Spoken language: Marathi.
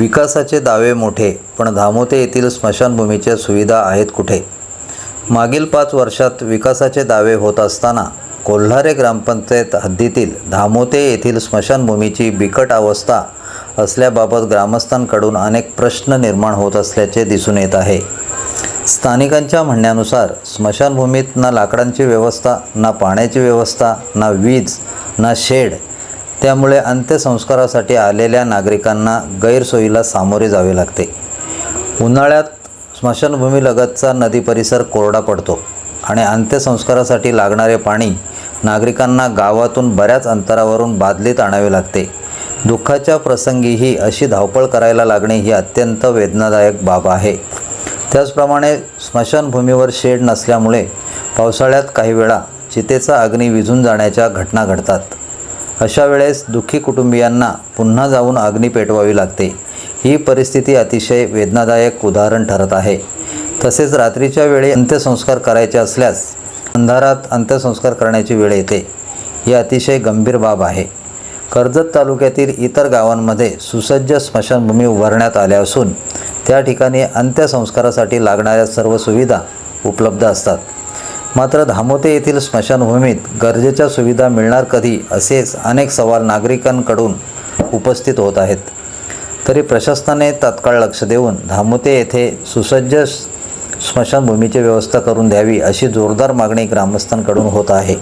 विकासाचे दावे मोठे, पण धामोते येथील स्मशानभूमीच्या सुविधा आहेत कुठे? मागील 5 वर्षात विकासाचे दावे होत असताना कोल्हारे ग्रामपंचायत हद्दीतील धामोते येथील स्मशानभूमीची बिकट अवस्था असल्याबाबत ग्रामस्थांकडून अनेक प्रश्न निर्माण होत असल्याचे दिसून येत आहे. स्थानिकांच्या म्हणण्यानुसार स्मशानभूमीत ना लाकडांची व्यवस्था, ना पाण्याची व्यवस्था, ना वीज, ना शेड. त्यामुळे अंत्यसंस्कारासाठी आलेल्या नागरिकांना गैरसोयीला सामोरे जावे लागते. उन्हाळ्यात स्मशानभूमीलगतचा नदी परिसर कोरडा पडतो आणि अंत्यसंस्कारासाठी लागणारे पाणी नागरिकांना गावातून बऱ्याच अंतरावरून बादलीत आणावे लागते. दुःखाच्या प्रसंगीही अशी धावपळ करायला लागणे ही अत्यंत वेदनादायक बाब आहे. त्याचप्रमाणे स्मशानभूमीवर शेड नसल्यामुळे पावसाळ्यात काही वेळा चितेचा अग्नी विझून जाण्याच्या घटना घडतात. अशा वेळेस दुःखी कुटुंबियांना पुन्हा जाऊन अग्नी पेटवावी लागते. ही परिस्थिती अतिशय वेदनादायक उदाहरण ठरत आहे. तसेच रात्रीच्या वेळी अंत्यसंस्कार करायचे असल्यास अंधारात अंत्यसंस्कार करण्याची वेळ येते. ही अतिशय गंभीर बाब आहे. कर्जत तालुक्यातील इतर गावांमध्ये सुसज्ज स्मशानभूमी उभारण्यात आल्या असून त्या ठिकाणी अंत्यसंस्कारासाठी लागणाऱ्या सर्व सुविधा उपलब्ध असतात. मात्र धामोते येथील स्मशानभूमीत गरजेच्या सुविधा मिळणार कधी, असेच अनेक सवाल नागरिकांकडून उपस्थित होत आहेत. तरी प्रशासनाने तात्काळ लक्ष देऊन धामोते येथे सुसज्ज स्मशानभूमीची व्यवस्था करून द्यावी, अशी जोरदार मागणी ग्रामस्थांकडून होत आहे.